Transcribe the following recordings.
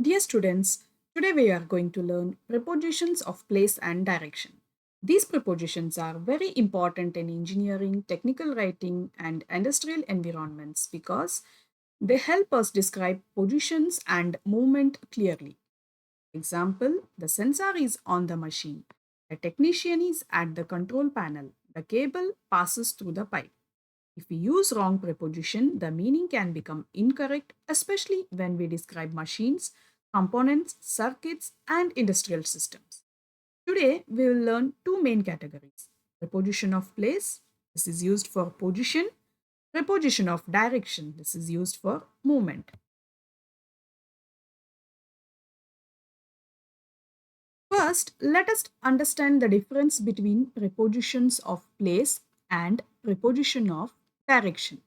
Dear students, today we are going to learn prepositions of place and direction. These prepositions are very important in engineering, technical writing, and industrial environments because they help us describe positions and movement clearly. Example, the sensor is on the machine. The technician is at the control panel. The cable passes through the pipe. If we use wrong preposition, the meaning can become incorrect, especially when we describe machines, components, circuits, and industrial systems. Today, we will learn two main categories. Preposition of place, this is used for position. Preposition of direction, this is used for movement. First, let us understand the difference between prepositions of place and preposition of direction.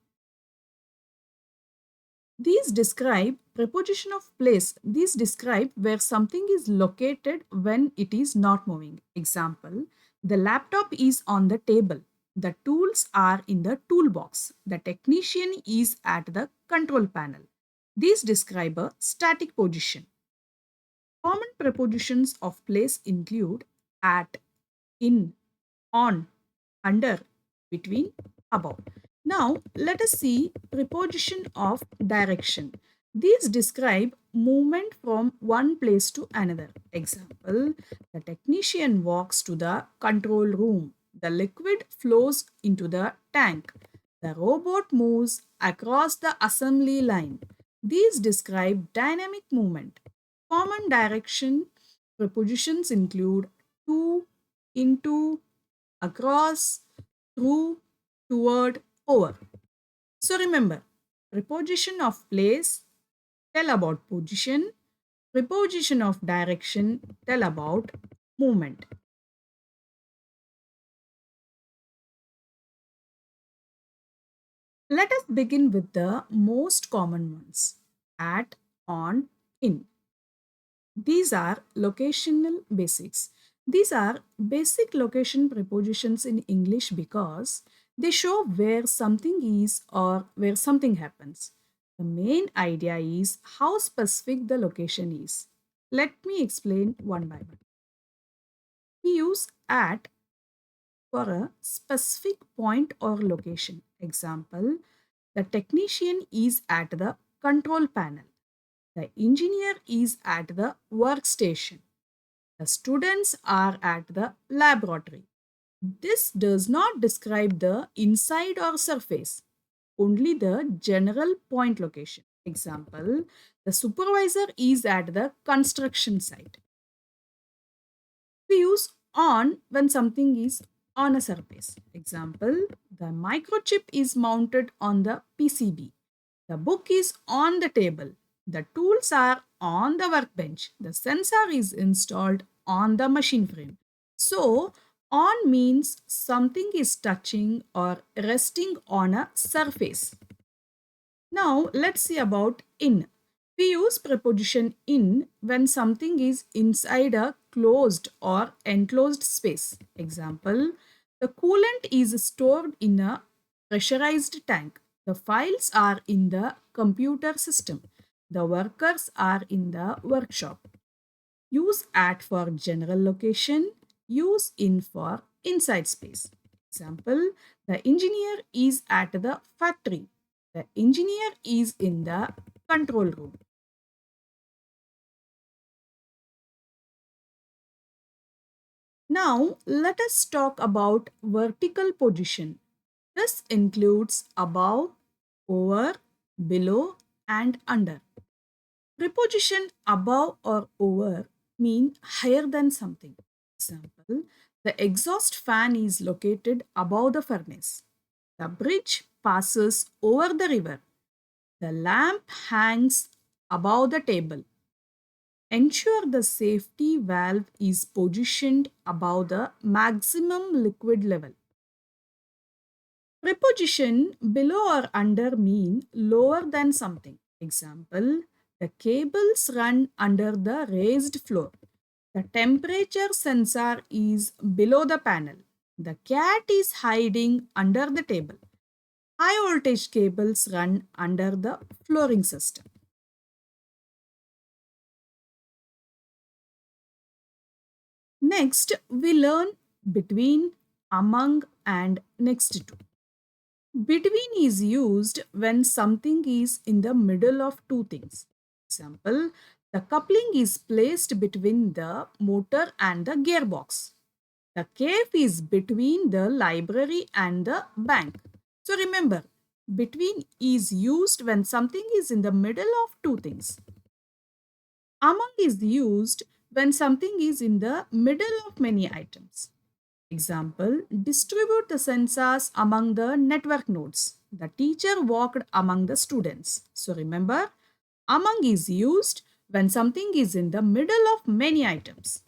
These describe preposition of place. These describe where something is located when it is not moving. Example, the laptop is on the table. The tools are in the toolbox. The technician is at the control panel. These describe a static position. Common prepositions of place include at, in, on, under, between, above. Now, let us see preposition of direction. These describe movement from one place to another. Example, the technician walks to the control room. The liquid flows into the tank. The robot moves across the assembly line. These describe dynamic movement. Common direction prepositions include to, into, across, through, toward, over. So remember, preposition of place tell about position, preposition of direction tell about movement. Let us begin with the most common ones at, on, in. These are locational basics. These are basic location prepositions in English because they show where something is or where something happens. The main idea is how specific the location is. Let me explain one by one. We use at for a specific point or location. Example, the technician is at the control panel. The engineer is at the workstation. The students are at the laboratory. This does not describe the inside or surface, only the general point location. Example, the supervisor is at the construction site. We use on when something is on a surface. Example, the microchip is mounted on the PCB. The book is on the table. The tools are on the workbench. The sensor is installed on the machine frame. So, on means something is touching or resting on a surface. Now, let's see about in. We use preposition in when something is inside a closed or enclosed space. Example, the coolant is stored in a pressurized tank. The files are in the computer system. The workers are in the workshop. Use at for general location. Use in for inside space. Example, the engineer is at the factory. The engineer is in the control room. Now, let us talk about vertical position. This includes above, over, below, and under. Preposition above or over mean higher than something. Example, the exhaust fan is located above the furnace. The bridge passes over the river. The lamp hangs above the table. Ensure the safety valve is positioned above the maximum liquid level. Preposition below or under mean lower than something. Example, the cables run under the raised floor. The temperature sensor is below the panel. The cat is hiding under the table. High voltage cables run under the flooring system. Next, we learn between, among, and next to. Between is used when something is in the middle of two things. Example, the coupling is placed between the motor and the gearbox. The cave is between the library and the bank. So remember, between is used when something is in the middle of two things. Among is used when something is in the middle of many items. Example, distribute the sensors among the network nodes. The teacher walked among the students. So remember, among is used when something is in the middle of many items.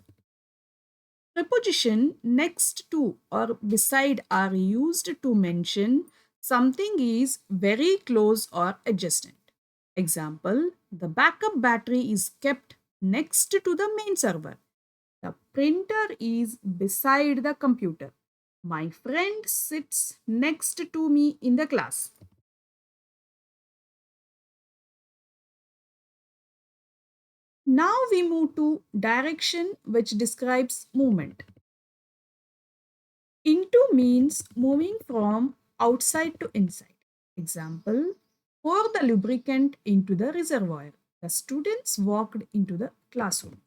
Preposition next to or beside are used to mention something is very close or adjacent. Example, the backup battery is kept next to the main server. The printer is beside the computer. My friend sits next to me in the class. Now we move to direction, which describes movement. Into means moving from outside to inside. Example, pour the lubricant into the reservoir. The students walked into the classroom.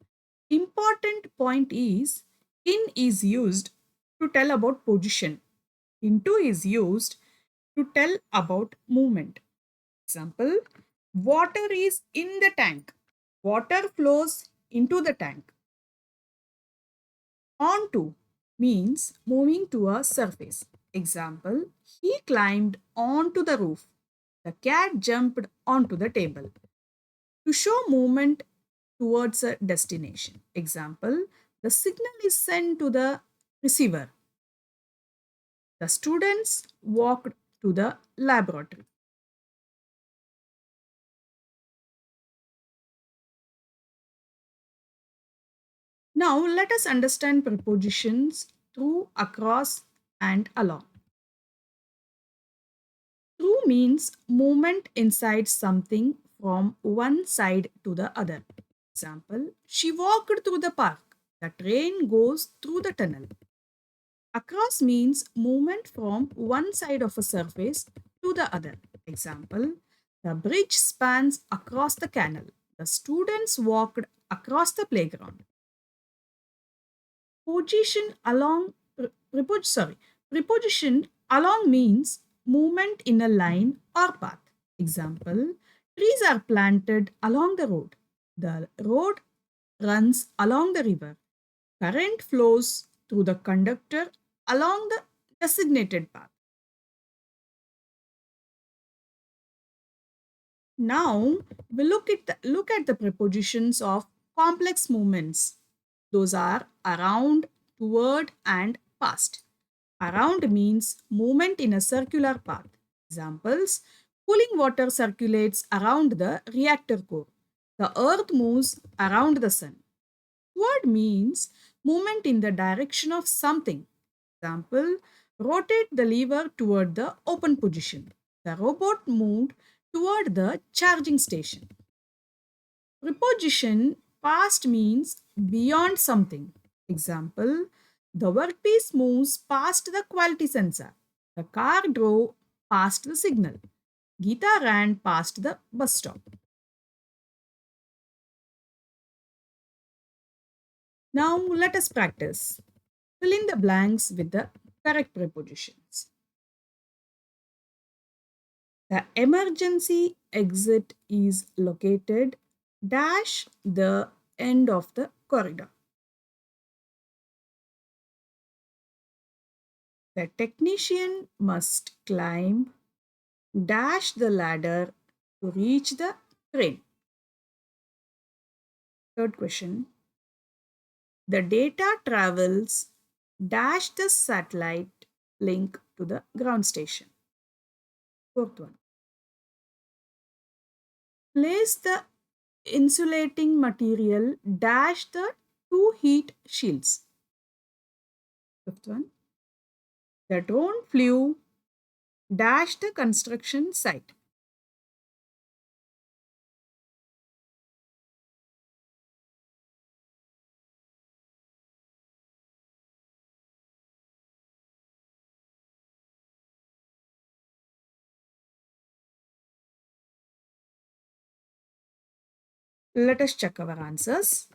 Important point is, in is used to tell about position. Into is used to tell about movement. Example, water is in the tank. Water flows into the tank. Onto means moving to a surface. Example, he climbed onto the roof. The cat jumped onto the table. To show movement towards a destination. Example, the signal is sent to the receiver. The students walked to the laboratory. Now let us understand prepositions through, across, and along. Through means movement inside something from one side to the other. Example, she walked through the park. The train goes through the tunnel. Across means movement from one side of a surface to the other. Example, the bridge spans across the canal. The students walked across the playground. Position along, preposition along means movement in a line or path. Example, trees are planted along the road. The road runs along the river. Current flows through the conductor along the designated path. Now we look at the prepositions of complex movements. Those are around, toward, and past. Around means movement in a circular path. Examples, cooling water circulates around the reactor core. The earth moves around the sun. Toward means movement in the direction of something. Example, rotate the lever toward the open position. The robot moved toward the charging station. Preposition past means beyond something. Example, the workpiece moves past the quality sensor. The car drove past the signal. Geeta ran past the bus stop. Now let us practice. Fill in the blanks with the correct prepositions. The emergency exit is located dash the end of the corridor. The technician must climb dash the ladder to reach the train. Third question. The data travels dash the satellite link to the ground station. Fourth one. Place the insulating material dash the two heat shields. Fifth one. The drone flew dash the construction site. Let us check our answers.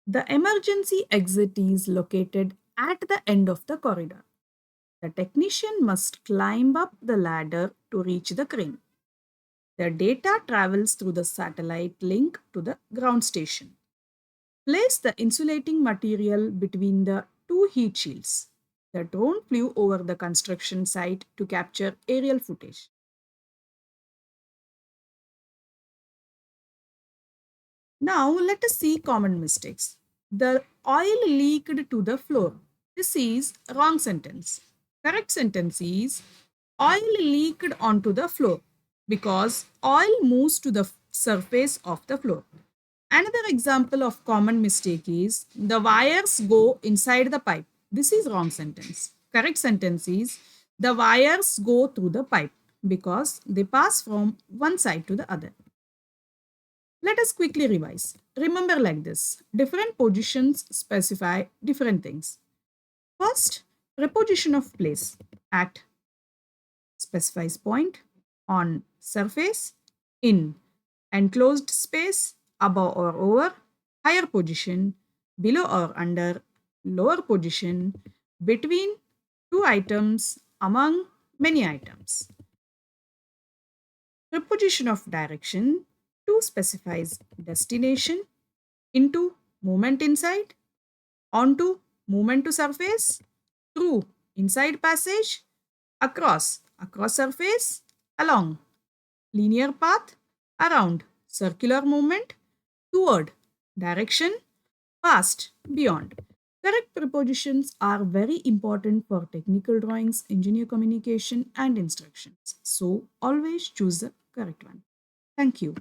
The emergency exit is located at the end of the corridor. The technician must climb up the ladder to reach the crane. The data travels through the satellite link to the ground station. Place the insulating material between the two heat shields. The drone flew over the construction site to capture aerial footage. Now let us see common mistakes. The oil leaked to the floor. This is wrong sentence. Correct sentence is oil leaked onto the floor because oil moves to the surface of the floor. Another example of common mistake is the wires go inside the pipe. This is wrong sentence. Correct sentence is the wires go through the pipe because they pass from one side to the other. Let us quickly revise. Remember like this. Different positions specify different things. First, preposition of place. At specifies point, on surface, in enclosed space, above or over, higher position, below or under, lower position, between two items, among many items. Preposition of direction. To specifies destination, into movement inside, onto movement to surface, through inside passage, across surface, along linear path, around circular movement, toward direction, past, beyond. Correct prepositions are very important for technical drawings, engineer communication, and instructions. So always choose the correct one. Thank you.